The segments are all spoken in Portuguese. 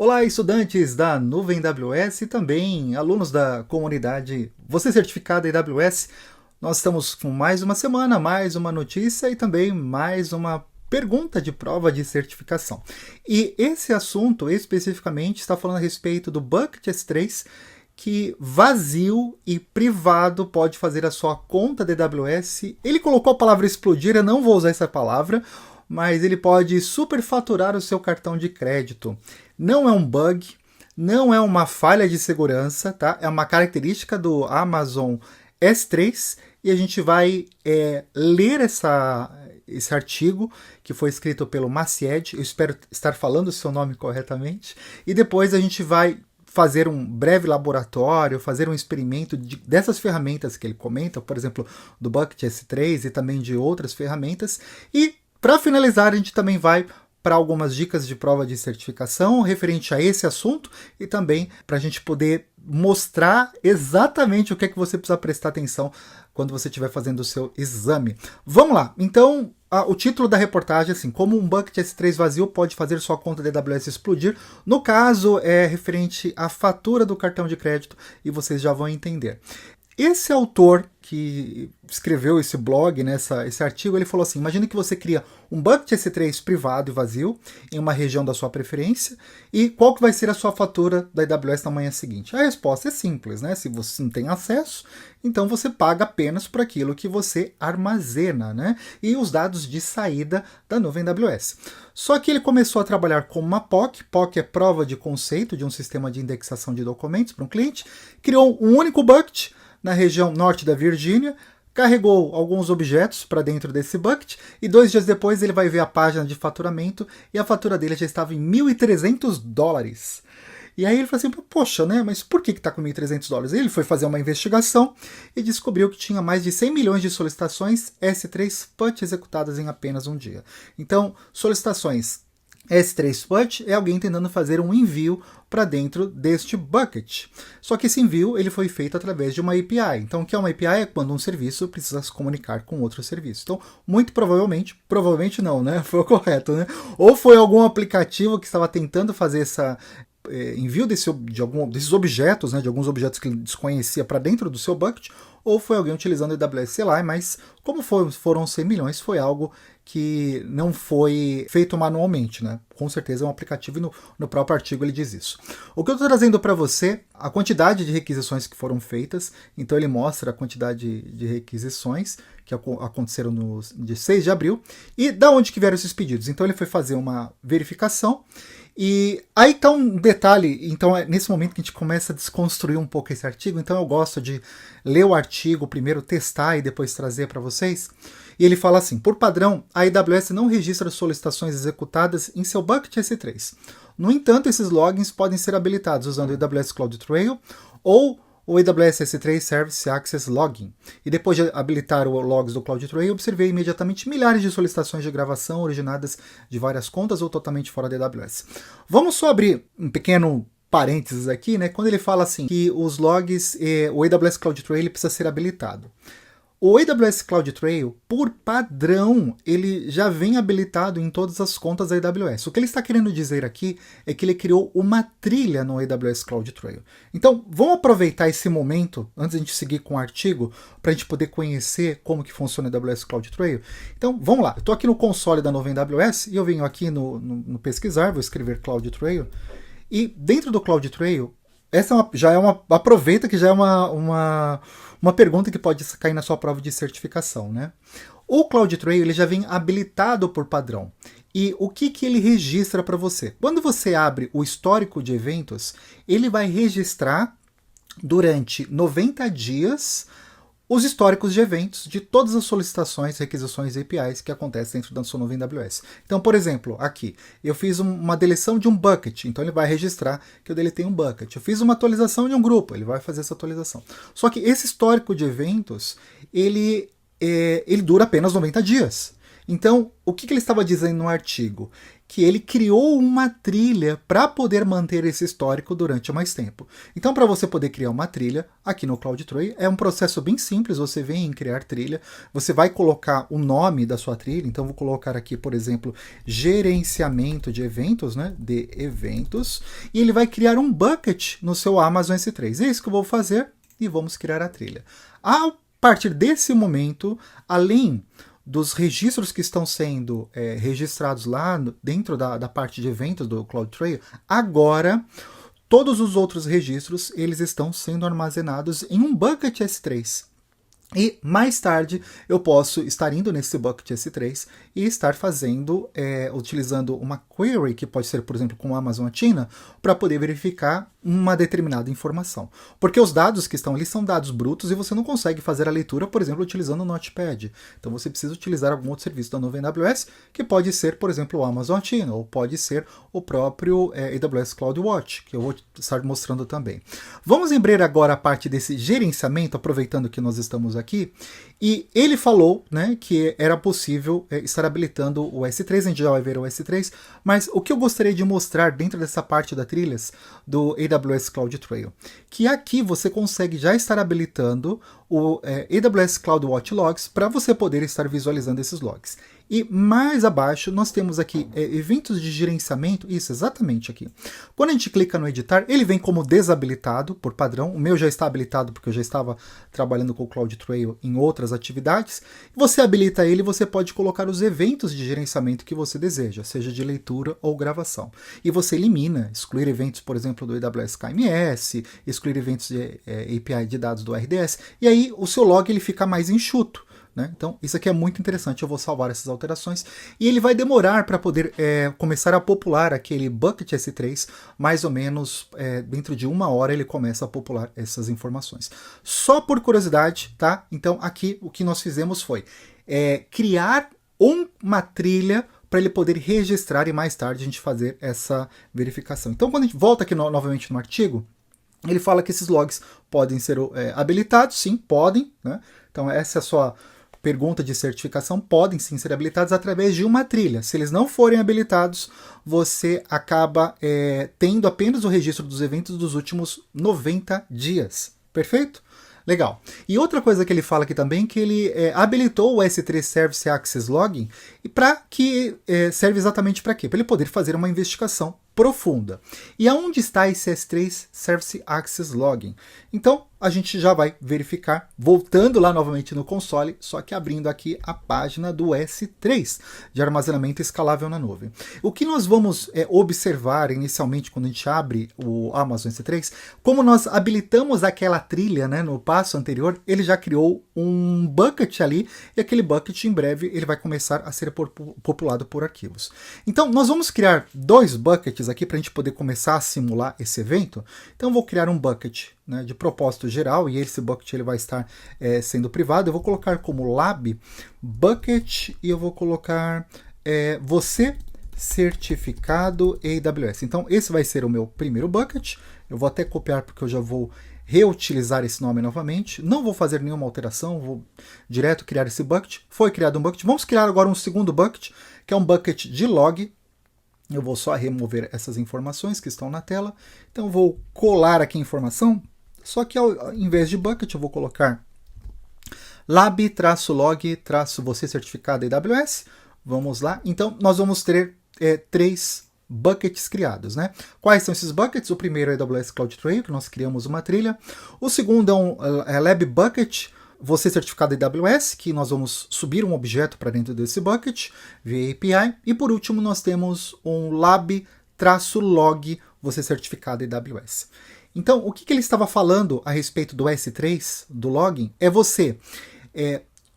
Olá, estudantes da Nuvem AWS e também alunos da comunidade Você Certificado AWS. Nós estamos com mais uma semana, mais uma notícia e também mais uma pergunta de prova de certificação. E esse assunto especificamente está falando a respeito do Bucket S3, que vazio e privado pode fazer a sua conta da AWS. Ele colocou a palavra explodir, eu não vou usar essa palavra, mas ele pode superfaturar o seu cartão de crédito. Não é um bug, não é uma falha de segurança, tá? É uma característica do Amazon S3 e a gente vai ler esse artigo que foi escrito pelo Maciej, eu espero estar falando o seu nome corretamente, e depois a gente vai fazer um breve laboratório, fazer um experimento dessas ferramentas que ele comenta, por exemplo, do Bucket S3 e também de outras ferramentas, e para finalizar a gente também vai para algumas dicas de prova de certificação referente a esse assunto e também para a gente poder mostrar exatamente o que é que você precisa prestar atenção quando você estiver fazendo o seu exame. Vamos lá, então o título da reportagem é assim: como um Bucket S3 vazio pode fazer sua conta da AWS explodir. No caso é referente à fatura do cartão de crédito e vocês já vão entender. Esse autor que escreveu esse blog, né, esse artigo, ele falou assim: imagine que você cria um Bucket S3 privado e vazio em uma região da sua preferência, e qual que vai ser a sua fatura da AWS na manhã seguinte? A resposta é simples, né? Se você não tem acesso, então você paga apenas por aquilo que você armazena, né? E os dados de saída da nuvem AWS. Só que ele começou a trabalhar com uma POC. POC é prova de conceito de um sistema de indexação de documentos para um cliente. Criou um único bucket na região norte da Virgínia, carregou alguns objetos para dentro desse bucket e 2 dias depois ele vai ver a página de faturamento e a fatura dele já estava em $1.300. E aí ele falou assim: poxa, né? Mas por que está com $1.300? Ele foi fazer uma investigação e descobriu que tinha mais de 100 milhões de solicitações S3 PUT executadas em apenas um dia. Então, solicitações S3 PUT é alguém tentando fazer um envio para dentro deste bucket. Só que esse envio ele foi feito através de uma API. Então, o que é uma API é quando um serviço precisa se comunicar com outro serviço. Então, muito provavelmente não, né? Foi o correto, né? Ou foi algum aplicativo que estava tentando fazer envio desses objetos, né, de alguns objetos que ele desconhecia para dentro do seu bucket, ou foi alguém utilizando a AWS CLI, mas como foram 100 milhões, foi algo que não foi feito manualmente, né? Com certeza é um aplicativo e no próprio artigo ele diz isso. O que eu estou trazendo para você, a quantidade de requisições que foram feitas, então ele mostra a quantidade de requisições que aconteceram no dia 6 de abril e da onde que vieram esses pedidos. Então ele foi fazer uma verificação e aí está um detalhe, então é nesse momento que a gente começa a desconstruir um pouco esse artigo, então eu gosto de ler o artigo, primeiro testar e depois trazer para vocês. E ele fala assim: por padrão, a AWS não registra solicitações executadas em seu Bucket S3. No entanto, esses logins podem ser habilitados usando o AWS CloudTrail ou o AWS S3 Service Access Login. E depois de habilitar o logs do CloudTrail, observei imediatamente milhares de solicitações de gravação originadas de várias contas ou totalmente fora da AWS. Vamos só abrir um pequeno parênteses aqui, né? Quando ele fala assim que os logs, o AWS CloudTrail precisa ser habilitado. O AWS CloudTrail, por padrão, ele já vem habilitado em todas as contas da AWS. O que ele está querendo dizer aqui é que ele criou uma trilha no AWS CloudTrail. Então, vamos aproveitar esse momento, antes de a gente seguir com o artigo, para a gente poder conhecer como que funciona o AWS CloudTrail. Então, vamos lá. Eu estou aqui no console da nuvem AWS e eu venho aqui no pesquisar, vou escrever CloudTrail. E dentro do CloudTrail, aproveita que já é uma pergunta que pode cair na sua prova de certificação, né? O CloudTrail ele já vem habilitado por padrão. E o que ele registra para você? Quando você abre o histórico de eventos, ele vai registrar durante 90 dias os históricos de eventos de todas as solicitações, requisições e APIs que acontecem dentro da sua nuvem AWS. Então, por exemplo, aqui, eu fiz uma deleção de um bucket, então ele vai registrar que eu deletei um bucket. Eu fiz uma atualização de um grupo, ele vai fazer essa atualização. Só que esse histórico de eventos, ele dura apenas 90 dias. Então, o que ele estava dizendo no artigo? que ele criou uma trilha para poder manter esse histórico durante mais tempo. Então, para você poder criar uma trilha aqui no CloudTrail, é um processo bem simples. Você vem em criar trilha, você vai colocar o nome da sua trilha. Então, vou colocar aqui, por exemplo, gerenciamento de eventos, né? De eventos, e ele vai criar um bucket no seu Amazon S3. É isso que eu vou fazer e vamos criar a trilha. A partir desse momento, além dos registros que estão sendo registrados lá dentro da parte de eventos do CloudTrail, agora todos os outros registros eles estão sendo armazenados em um bucket S3. E mais tarde eu posso estar indo nesse bucket S3 e estar fazendo, utilizando uma query, que pode ser, por exemplo, com o Amazon Athena, para poder verificar uma determinada informação. Porque os dados que estão ali são dados brutos e você não consegue fazer a leitura, por exemplo, utilizando o Notepad. Então você precisa utilizar algum outro serviço da nuvem AWS, que pode ser, por exemplo, o Amazon Athena, ou pode ser o próprio AWS CloudWatch, que eu vou estar mostrando também. Vamos lembrar agora a parte desse gerenciamento, aproveitando que nós estamos aqui, e ele falou, né, que era possível estar habilitando o S3, a gente já vai ver o S3, mas o que eu gostaria de mostrar dentro dessa parte da trilhas do AWS CloudTrail, que aqui você consegue já estar habilitando o AWS CloudWatch Logs para você poder estar visualizando esses logs. E mais abaixo nós temos aqui eventos de gerenciamento, isso exatamente aqui. Quando a gente clica no editar, ele vem como desabilitado por padrão. O meu já está habilitado porque eu já estava trabalhando com o CloudTrail em outras atividades. Você habilita ele e você pode colocar os eventos de gerenciamento que você deseja, seja de leitura ou gravação. E você elimina, excluir eventos, por exemplo, do AWS KMS, excluir eventos de API de dados do RDS, e aí o seu log ele fica mais enxuto. Então, isso aqui é muito interessante, eu vou salvar essas alterações. E ele vai demorar para poder começar a popular aquele bucket S3, mais ou menos dentro de 1 hora ele começa a popular essas informações. Só por curiosidade, tá? Então, aqui o que nós fizemos foi criar uma trilha para ele poder registrar e mais tarde a gente fazer essa verificação. Então, quando a gente volta aqui novamente no artigo, ele fala que esses logs podem ser habilitados, sim, podem, né? Então, essa é a sua pergunta de certificação, podem sim ser habilitados através de uma trilha. Se eles não forem habilitados, você acaba tendo apenas o registro dos eventos dos últimos 90 dias. Perfeito? Legal. E outra coisa que ele fala aqui também, que ele habilitou o S3 Service Access Logging, e para que serve exatamente para quê? Para ele poder fazer uma investigação profunda. E aonde está esse S3 Service Access Logging? Então, a gente já vai verificar, voltando lá novamente no console, só que abrindo aqui a página do S3, de armazenamento escalável na nuvem. O que nós vamos observar inicialmente quando a gente abre o Amazon S3, como nós habilitamos aquela trilha, né, no passo anterior, ele já criou um bucket ali, e aquele bucket em breve ele vai começar a ser populado por arquivos. Então, nós vamos criar 2 buckets aqui para a gente poder começar a simular esse evento. Então, eu vou criar um bucket, né, de propósito geral, e esse bucket ele vai estar sendo privado. Eu vou colocar como lab bucket e eu vou colocar você certificado AWS. Então esse vai ser o meu primeiro bucket. Eu vou até copiar porque eu já vou reutilizar esse nome novamente. Não vou fazer nenhuma alteração, vou direto criar esse bucket. Foi criado um bucket. Vamos criar agora um segundo bucket, que é um bucket de log. Eu vou só remover essas informações que estão na tela. Então eu vou colar aqui a informação. Só que ao invés de bucket, eu vou colocar lab-log-você certificado AWS. Vamos lá. Então, nós vamos ter 3 buckets criados, né? Quais são esses buckets? O primeiro é o AWS CloudTrail, que nós criamos uma trilha. O segundo é lab bucket, você certificado AWS, que nós vamos subir um objeto para dentro desse bucket via API. E por último, nós temos um lab-log, você certificado AWS. Então, o que ele estava falando a respeito do S3, do login, é você,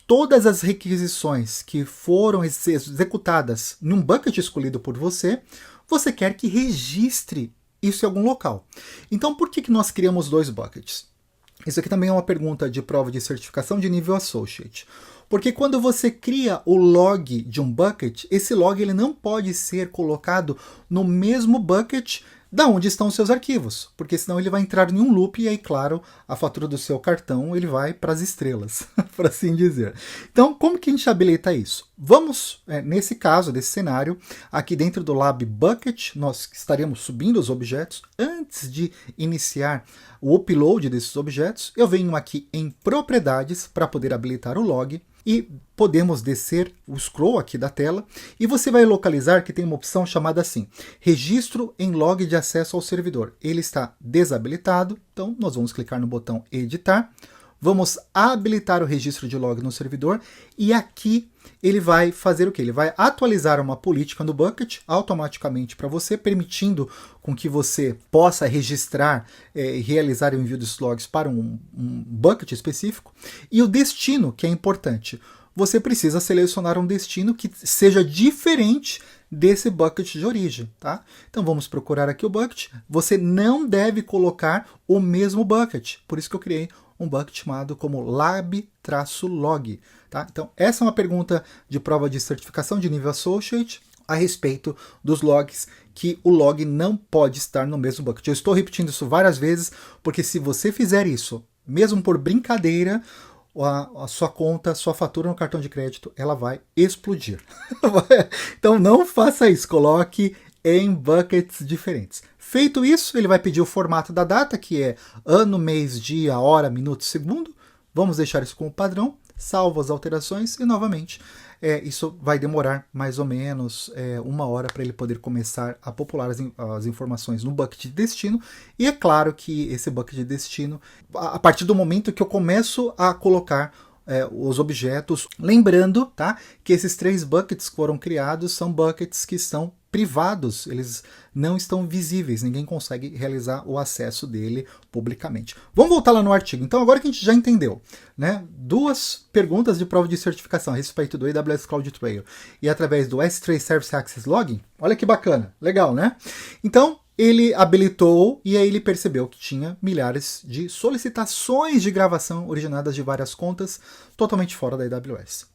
todas as requisições que foram executadas num bucket escolhido por você, você quer que registre isso em algum local. Então, por que nós criamos 2 buckets? Isso aqui também é uma pergunta de prova de certificação de nível Associate. Porque quando você cria o log de um bucket, esse log ele não pode ser colocado no mesmo bucket da onde estão os seus arquivos, porque senão ele vai entrar em um loop e aí, claro, a fatura do seu cartão ele vai para as estrelas, por assim dizer. Então, como que a gente habilita isso? Vamos, nesse caso, desse cenário, aqui dentro do Lab Bucket, nós estaremos subindo os objetos. Antes de iniciar o upload desses objetos, eu venho aqui em Propriedades para poder habilitar o log. E podemos descer o scroll aqui da tela e você vai localizar que tem uma opção chamada assim, registro em log de acesso ao servidor. Ele está desabilitado, então nós vamos clicar no botão editar, vamos habilitar o registro de log no servidor e aqui ele vai fazer o que? Ele vai atualizar uma política no Bucket automaticamente para você, permitindo com que você possa registrar e realizar o envio dos logs para um Bucket específico. E o destino, que é importante, você precisa selecionar um destino que seja diferente desse bucket de origem, tá? Então vamos procurar aqui o bucket. Você não deve colocar o mesmo bucket, por isso que eu criei um bucket chamado como lab-log. Tá? Então, essa é uma pergunta de prova de certificação de nível Associate a respeito dos logs, que o log não pode estar no mesmo bucket. Eu estou repetindo isso várias vezes, porque se você fizer isso, mesmo por brincadeira, a sua conta, a sua fatura no cartão de crédito, ela vai explodir. Então, não faça isso, coloque em buckets diferentes. Feito isso, ele vai pedir o formato da data, que é ano, mês, dia, hora, minuto, segundo. Vamos deixar isso como padrão. Salvo as alterações e, novamente, isso vai demorar mais ou menos 1 hora para ele poder começar a popular as informações no bucket de destino. E é claro que esse bucket de destino, a partir do momento que eu começo a colocar os objetos, lembrando, tá, que esses 3 buckets que foram criados são buckets que são privados, eles não estão visíveis, ninguém consegue realizar o acesso dele publicamente. Vamos voltar lá no artigo. Então, agora que a gente já entendeu, né, 2 perguntas de prova de certificação a respeito do AWS CloudTrail e através do S3 Service Access Login, olha que bacana, legal, né? Então, ele habilitou e aí ele percebeu que tinha milhares de solicitações de gravação originadas de várias contas totalmente fora da AWS.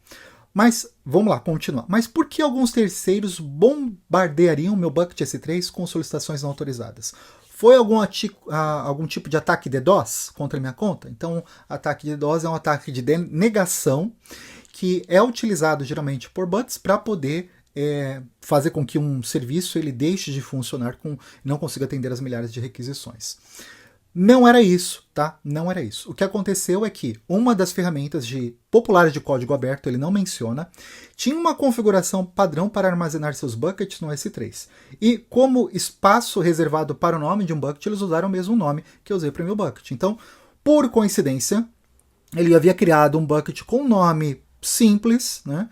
Mas, vamos lá, continuar. Mas por que alguns terceiros bombardeariam meu bucket S3 com solicitações não autorizadas? Foi algum tipo de ataque DDoS contra a minha conta? Então, ataque DDoS é um ataque de negação que é utilizado geralmente por bots para poder fazer com que um serviço ele deixe de funcionar, não consiga atender as milhares de requisições. Não era isso, tá? Não era isso. O que aconteceu é que uma das ferramentas populares de código aberto, ele não menciona, tinha uma configuração padrão para armazenar seus buckets no S3. E como espaço reservado para o nome de um bucket, eles usaram o mesmo nome que eu usei para o meu bucket. Então, por coincidência, ele havia criado um bucket com nome simples, né?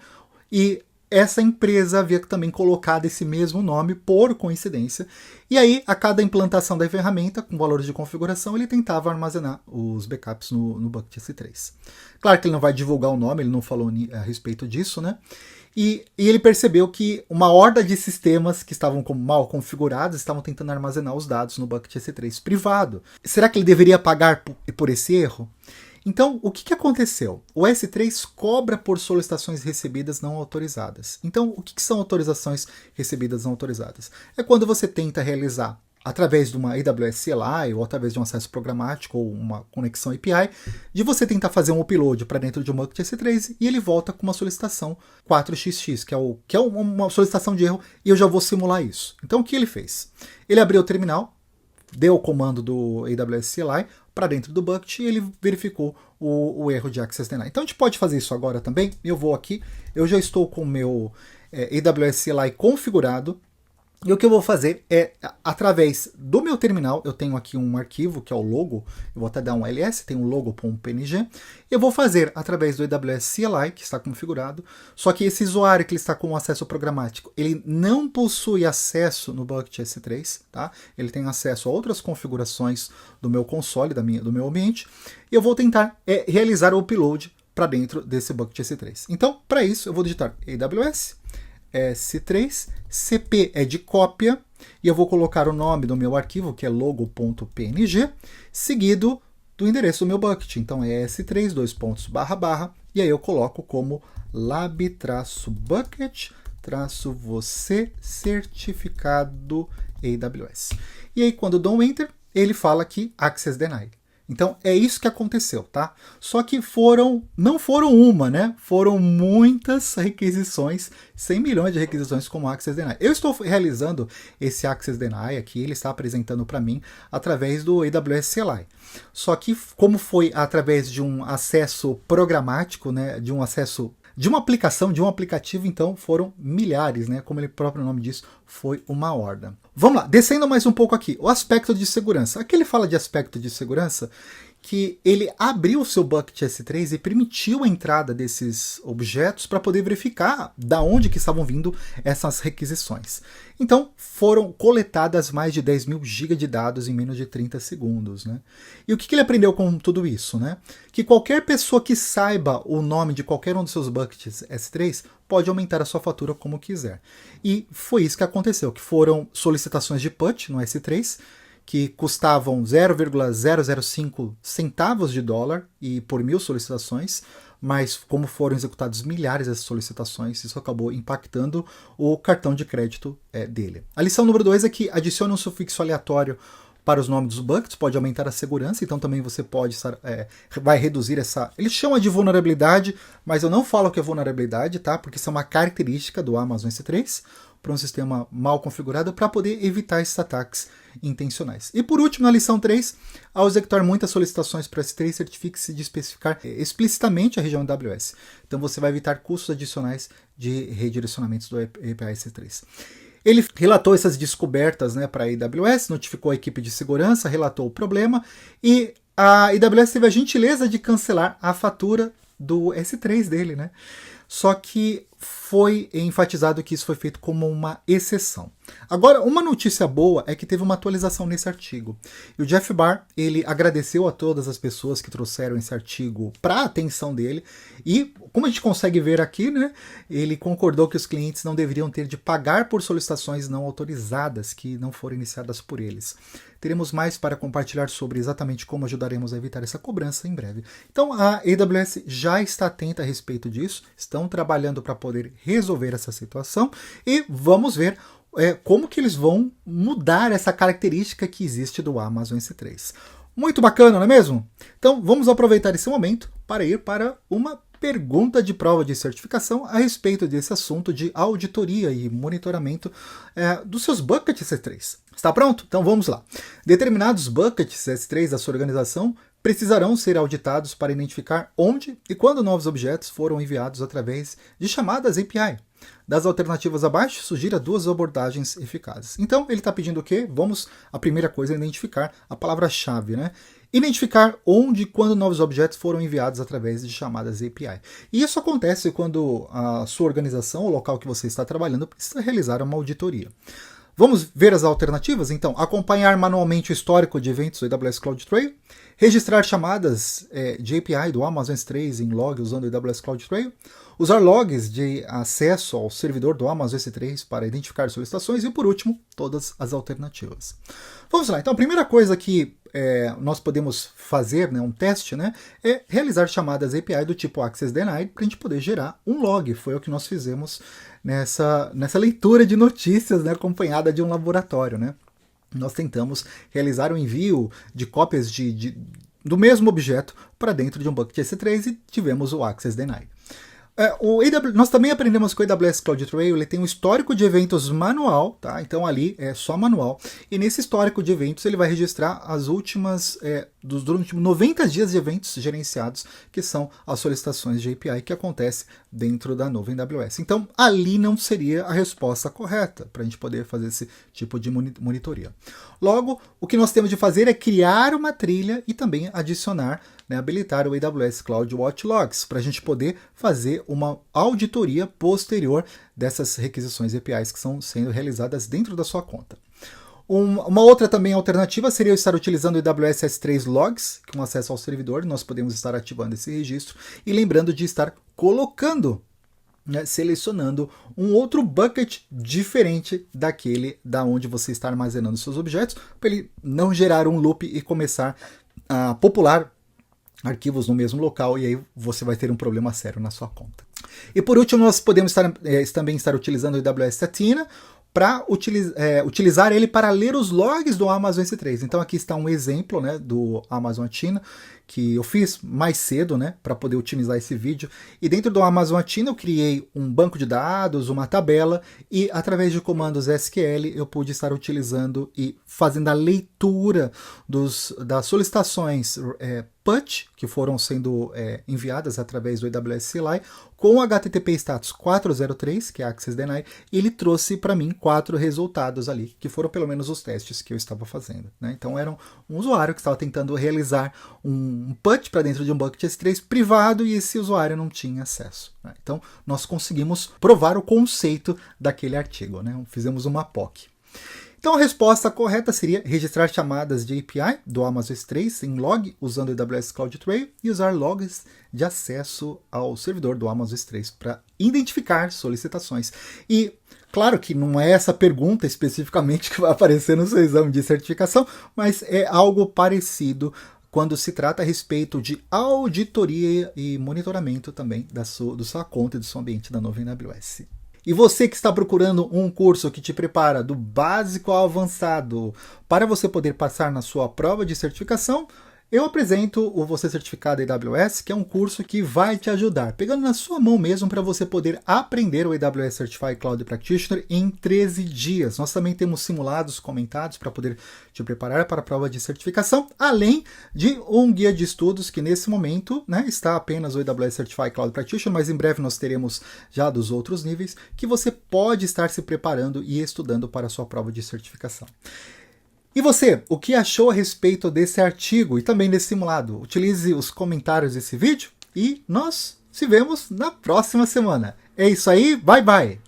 E essa empresa havia também colocado esse mesmo nome por coincidência. E aí, a cada implantação da ferramenta, com valores de configuração, ele tentava armazenar os backups no bucket S3. Claro que ele não vai divulgar o nome, ele não falou a respeito disso, né? E ele percebeu que uma horda de sistemas que estavam mal configurados estavam tentando armazenar os dados no bucket S3 privado. Será que ele deveria pagar por esse erro? Então, o que aconteceu? O S3 cobra por solicitações recebidas não autorizadas. Então, o que são autorizações recebidas não autorizadas? É quando você tenta realizar, através de uma AWS CLI ou através de um acesso programático ou uma conexão API, de você tentar fazer um upload para dentro de um bucket S3 e ele volta com uma solicitação 4xx, que é uma solicitação de erro, e eu já vou simular isso. Então, o que ele fez? Ele abriu o terminal, deu o comando do AWS CLI para dentro do bucket e ele verificou o erro de Access Deny. Então a gente pode fazer isso agora também. Eu vou aqui, eu já estou com o meu AWS CLI configurado. E o que eu vou fazer é, através do meu terminal, eu tenho aqui um arquivo que é o logo, eu vou até dar um ls, tem um logo.png, eu vou fazer através do AWS CLI, que está configurado, só que esse usuário que ele está com acesso programático, ele não possui acesso no bucket S3, tá? Ele tem acesso a outras configurações do meu console, do meu ambiente, e eu vou tentar realizar o upload para dentro desse bucket S3. Então, para isso, eu vou digitar AWS S3, CP é de cópia, e eu vou colocar o nome do meu arquivo, que é logo.png, seguido do endereço do meu bucket. Então é S3, e aí eu coloco como lab-bucket-você certificado AWS. E aí quando eu dou um Enter, ele fala aqui Access Denied. Então é isso que aconteceu, tá? Só que não foram uma, né? Foram muitas requisições, 100 milhões de requisições como Access Deny. Eu estou realizando esse Access Deny aqui, ele está apresentando para mim através do AWS CLI. Só que como foi através de um acesso programático, né? De um acesso de uma aplicação, de um aplicativo, então foram milhares, né? Como ele próprio nome diz, foi uma horda. Vamos lá, descendo mais um pouco aqui, o aspecto de segurança. Aqui ele fala de aspecto de segurança que ele abriu o seu bucket S3 e permitiu a entrada desses objetos para poder verificar da onde que estavam vindo essas requisições. Então, foram coletadas mais de 10 mil GB de dados em menos de 30 segundos. Né? E o que ele aprendeu com tudo isso? Né? Que qualquer pessoa que saiba o nome de qualquer um dos seus buckets S3 pode aumentar a sua fatura como quiser. E foi isso que aconteceu, que foram solicitações de PUT no S3, que custavam 0,005 centavos de dólar e por 1000 solicitações, mas como foram executados milhares dessas solicitações, isso acabou impactando o cartão de crédito dele. A lição número 2 é que adicione um sufixo aleatório para os nomes dos buckets, pode aumentar a segurança, então também você pode vai reduzir essa... Eles chamam de vulnerabilidade, mas eu não falo que é vulnerabilidade, tá? Porque isso é uma característica do Amazon S3 para um sistema mal configurado para poder evitar esses ataques intencionais. E por último, na lição 3, ao executar muitas solicitações para S3, certifique-se de especificar explicitamente a região AWS. Então você vai evitar custos adicionais de redirecionamentos do API S3. Ele relatou essas descobertas, né, para a AWS, notificou a equipe de segurança, relatou o problema e a AWS teve a gentileza de cancelar a fatura do S3 dele, né? Só que foi enfatizado que isso foi feito como uma exceção. Agora, uma notícia boa é que teve uma atualização nesse artigo. E o Jeff Barr, ele agradeceu a todas as pessoas que trouxeram esse artigo para a atenção dele. E, como a gente consegue ver aqui, né, ele concordou que os clientes não deveriam ter de pagar por solicitações não autorizadas que não foram iniciadas por eles. Teremos mais para compartilhar sobre exatamente como ajudaremos a evitar essa cobrança em breve. Então, a AWS já está atenta a respeito disso, estão trabalhando para poder resolver essa situação e vamos ver como que eles vão mudar essa característica que existe do Amazon S3. Muito bacana, não é mesmo? Então vamos aproveitar esse momento para ir para uma pergunta de prova de certificação a respeito desse assunto de auditoria e monitoramento dos seus buckets S3. Está pronto? Então vamos lá. Determinados buckets S3 da sua organização precisarão ser auditados para identificar onde e quando novos objetos foram enviados através de chamadas API. Das alternativas abaixo, sugira 2 abordagens eficazes. Então, ele está pedindo o quê? A primeira coisa é identificar a palavra-chave, né? Identificar onde e quando novos objetos foram enviados através de chamadas API. E isso acontece quando a sua organização, o local que você está trabalhando, precisa realizar uma auditoria. Vamos ver as alternativas? Então, acompanhar manualmente o histórico de eventos do AWS CloudTrail, registrar chamadas de API do Amazon S3 em log usando o AWS CloudTrail, usar logs de acesso ao servidor do Amazon S3 para identificar solicitações e, por último, todas as alternativas. Vamos lá, então a primeira coisa que nós podemos fazer, né, um teste, né, é realizar chamadas API do tipo Access Denied para a gente poder gerar um log. Foi o que nós fizemos nessa leitura de notícias, né, acompanhada de um laboratório. Né? Nós tentamos realizar o envio de cópias do mesmo objeto para dentro de um bucket S3 e tivemos o Access Denied. Nós também aprendemos que o AWS CloudTrail ele tem um histórico de eventos manual, tá? Então ali é só manual. E nesse histórico de eventos ele vai registrar as últimas, dos últimos 90 dias de eventos gerenciados, que são as solicitações de API que acontecem dentro da nuvem AWS. Então ali não seria a resposta correta para a gente poder fazer esse tipo de monitoria. Logo, o que nós temos de fazer é criar uma trilha e também adicionar, né, habilitar o AWS Cloud Watch Logs para a gente poder fazer uma auditoria posterior dessas requisições APIs que estão sendo realizadas dentro da sua conta. Uma outra também alternativa seria eu estar utilizando o AWS S3 Logs, com acesso ao servidor, nós podemos estar ativando esse registro e lembrando de estar colocando, né, selecionando um outro bucket diferente daquele da onde você está armazenando seus objetos, para ele não gerar um loop e começar a popular arquivos no mesmo local, e aí você vai ter um problema sério na sua conta. E por último, nós podemos também estar utilizando o AWS Athena para utilizar ele para ler os logs do Amazon S3. Então aqui está um exemplo, né, do Amazon Athena, que eu fiz mais cedo, né, para poder otimizar esse vídeo. E dentro do Amazon Athena eu criei um banco de dados, uma tabela, e através de comandos SQL eu pude estar utilizando e fazendo a leitura das solicitações PUT, que foram sendo enviadas através do AWS CLI, com o HTTP status 403, que é Access Denied, e ele trouxe para mim 4 resultados ali, que foram pelo menos os testes que eu estava fazendo, né? Então era um usuário que estava tentando realizar um PUT para dentro de um bucket S3 privado e esse usuário não tinha acesso, né? Então nós conseguimos provar o conceito daquele artigo, né? Fizemos uma POC. Então a resposta correta seria registrar chamadas de API do Amazon S3 em log usando o AWS CloudTrail e usar logs de acesso ao servidor do Amazon S3 para identificar solicitações. E claro que não é essa pergunta especificamente que vai aparecer no seu exame de certificação, mas é algo parecido quando se trata a respeito de auditoria e monitoramento também da sua conta e do seu ambiente da nuvem AWS. E você que está procurando um curso que te prepara do básico ao avançado para você poder passar na sua prova de certificação, eu apresento o Você Certificado AWS, que é um curso que vai te ajudar, pegando na sua mão mesmo para você poder aprender o AWS Certified Cloud Practitioner em 13 dias. Nós também temos simulados comentados para poder te preparar para a prova de certificação, além de um guia de estudos que nesse momento, né, está apenas o AWS Certified Cloud Practitioner, mas em breve nós teremos já dos outros níveis que você pode estar se preparando e estudando para a sua prova de certificação. E você, o que achou a respeito desse artigo e também desse simulado? Utilize os comentários desse vídeo e nós se vemos na próxima semana. É isso aí, bye bye!